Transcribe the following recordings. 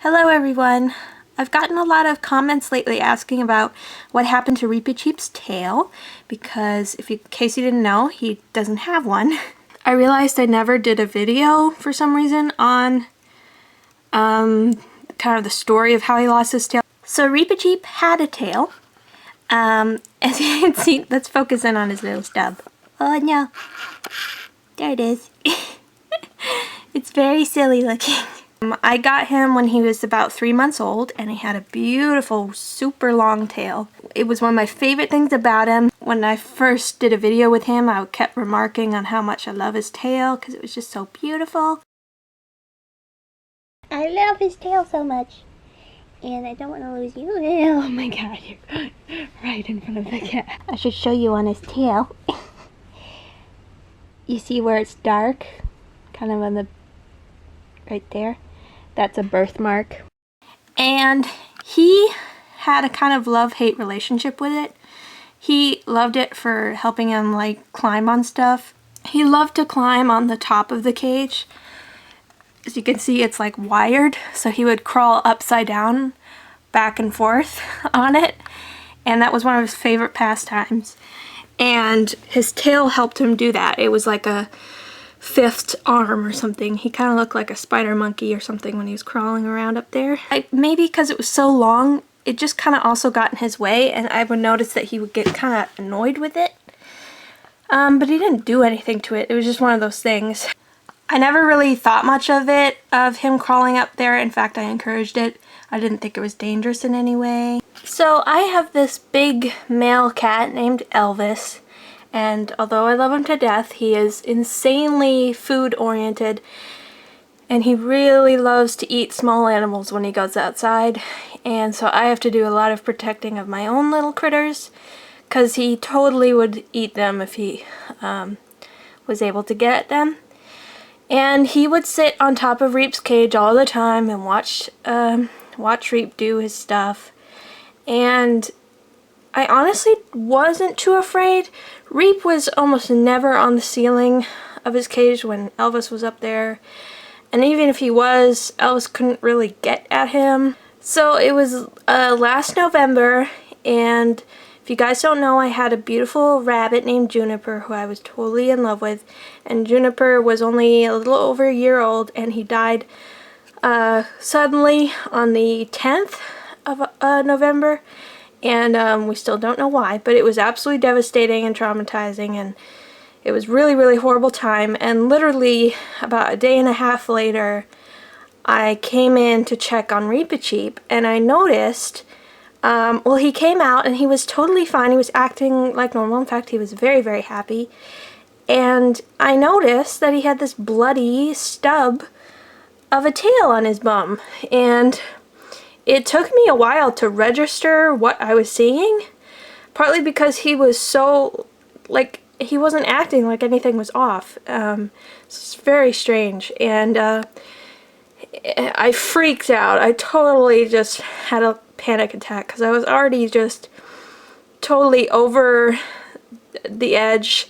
Hello everyone! I've gotten a lot of comments lately asking about what happened to Reepicheep's tail because in case you didn't know, he doesn't have one. I realized I never did a video for some reason on kind of the story of how he lost his tail. So Reepicheep had a tail. As you can see, let's focus in on his little stub. Oh no, there it is. It's very silly looking. I got him when he was about 3 months old and he had a beautiful, super long tail. It was one of my favorite things about him. When I first did a video with him, I kept remarking on how much I love his tail because it was just so beautiful. I love his tail so much. And I don't want to lose you. Oh my god, you're right in front of the cat. I should show you on his tail. You see where it's dark? Kind of on the... right there. That's a birthmark. And he had a kind of love-hate relationship with it. He loved it for helping him like climb on stuff. He loved to climb on the top of the cage. As you can see, it's like wired, so he would crawl upside down back and forth on it, and that was one of his favorite pastimes. And his tail helped him do that. It was like a fifth arm or something. He kind of looked like a spider monkey or something when he was crawling around up there. Maybe because it was so long, it just kind of also got in his way, and I would notice that he would get kind of annoyed with it. But he didn't do anything to it. It was just one of those things. I never really thought much of it, of him crawling up there. In fact, I encouraged it. I didn't think it was dangerous in any way. So I have this big male cat named Elvis. And although I love him to death, he is insanely food oriented and he really loves to eat small animals when he goes outside. And so I have to do a lot of protecting of my own little critters because he totally would eat them if he was able to get them. And he would sit on top of Reep's cage all the time and watch Reep do his stuff. And I honestly wasn't too afraid. Reep was almost never on the ceiling of his cage when Elvis was up there. And even if he was, Elvis couldn't really get at him. So it was last November, and if you guys don't know, I had a beautiful rabbit named Juniper who I was totally in love with. And Juniper was only a little over a year old, and he died suddenly on the 10th of November. And we still don't know why, but it was absolutely devastating and traumatizing, and it was really, really horrible time. And literally about a day and a half later, I came in to check on Reepicheep, and I noticed, well, he came out and he was totally fine. He was acting like normal. In fact, he was very, very happy. And I noticed that he had this bloody stub of a tail on his bum, and it took me a while to register what I was seeing, partly because he was so, like, he wasn't acting like anything was off. It's very strange, and I freaked out. I totally just had a panic attack because I was already just totally over the edge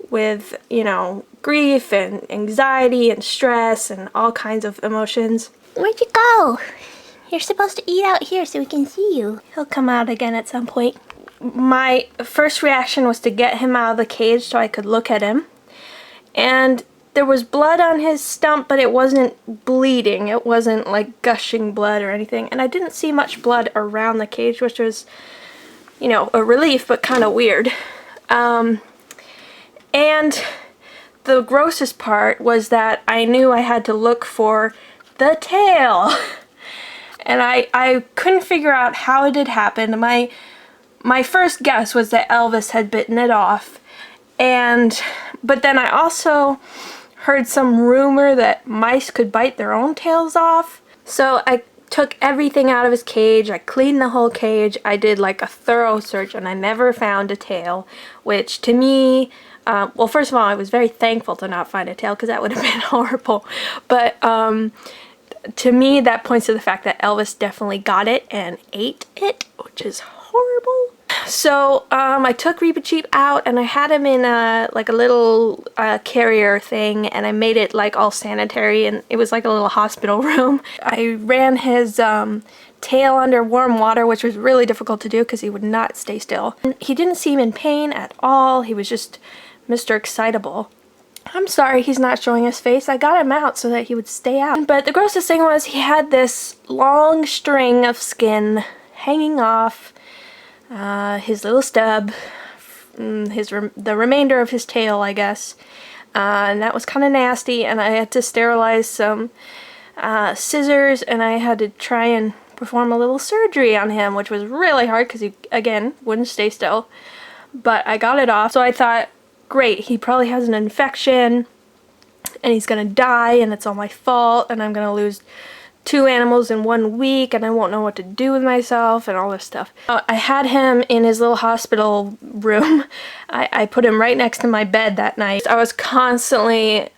with, you know, grief and anxiety and stress and all kinds of emotions. Where'd you go? You're supposed to eat out here so we can see you. He'll come out again at some point. My first reaction was to get him out of the cage so I could look at him. And there was blood on his stump, but it wasn't bleeding. It wasn't like gushing blood or anything. And I didn't see much blood around the cage, which was, you know, a relief, but kind of weird. And the grossest part was that I knew I had to look for the tail. And I couldn't figure out how it had happened. My first guess was that Elvis had bitten it off. But then I also heard some rumor that mice could bite their own tails off. So I took everything out of his cage. I cleaned the whole cage. I did like a thorough search and I never found a tail, which to me, well, first of all, I was very thankful to not find a tail because that would have been horrible. But to me, that points to the fact that Elvis definitely got it and ate it, which is horrible. So I took Reepicheep out and I had him in like a little carrier thing, and I made it like all sanitary, and it was like a little hospital room. I ran his tail under warm water, which was really difficult to do because he would not stay still. He didn't seem in pain at all. He was just Mr. Excitable. I'm sorry he's not showing his face. I got him out so that he would stay out. But the grossest thing was he had this long string of skin hanging off his little stub, the remainder of his tail, I guess. And that was kind of nasty, and I had to sterilize some scissors, and I had to try and perform a little surgery on him, which was really hard because he, again, wouldn't stay still. But I got it off, so I thought, great, he probably has an infection and he's gonna die and it's all my fault and I'm gonna lose 2 animals in 1 week and I won't know what to do with myself and all this stuff. I had him in his little hospital room. I put him right next to my bed that night. I was constantly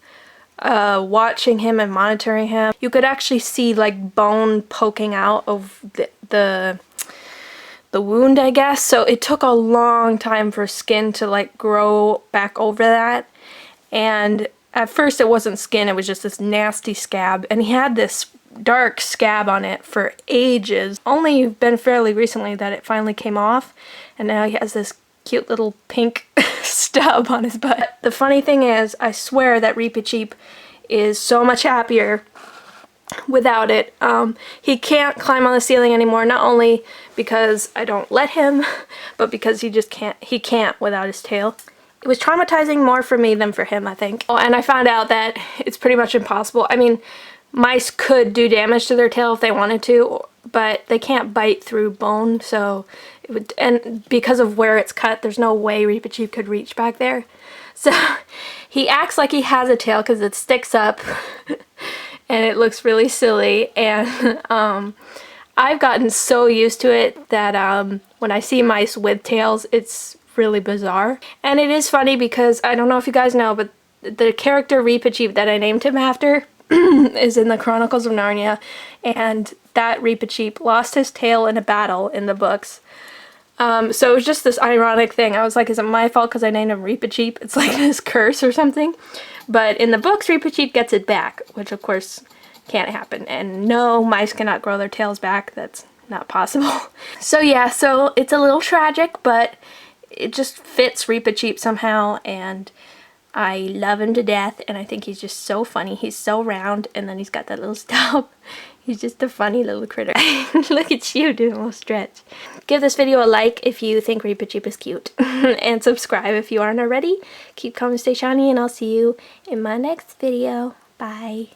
watching him and monitoring him. You could actually see like bone poking out of the wound, I guess. So it took a long time for skin to like grow back over that. And at first it wasn't skin, it was just this nasty scab. And he had this dark scab on it for ages. Only been fairly recently that it finally came off. And now he has this cute little pink stub on his butt. The funny thing is, I swear that Reepicheep is so much happier without it. He can't climb on the ceiling anymore, not only because I don't let him, but because he can't without his tail. It was traumatizing more for me than for him, I think. Oh, and I found out that it's pretty much impossible. I mean, mice could do damage to their tail if they wanted to, but they can't bite through bone, so it would, and because of where it's cut, there's no way Reepicheep could reach back there. So he acts like he has a tail because it sticks up and it looks really silly, and I've gotten so used to it that when I see mice with tails, it's really bizarre. And it is funny because, I don't know if you guys know, but the character Reepicheep that I named him after is in the Chronicles of Narnia, and that Reepicheep lost his tail in a battle in the books. So it was just this ironic thing. I was like, is it my fault because I named him Reepicheep? It's like this curse or something. But in the books, Reepicheep gets it back, which of course can't happen. And no, mice cannot grow their tails back. That's not possible. So yeah, so it's a little tragic, but it just fits Reepicheep somehow, and I love him to death, and I think he's just so funny. He's so round, and then he's got that little stub. He's just a funny little critter. Look at you doing a little stretch. Give this video a like if you think Reepicheep is cute, and subscribe if you aren't already. Keep calm and stay shiny, and I'll see you in my next video. Bye.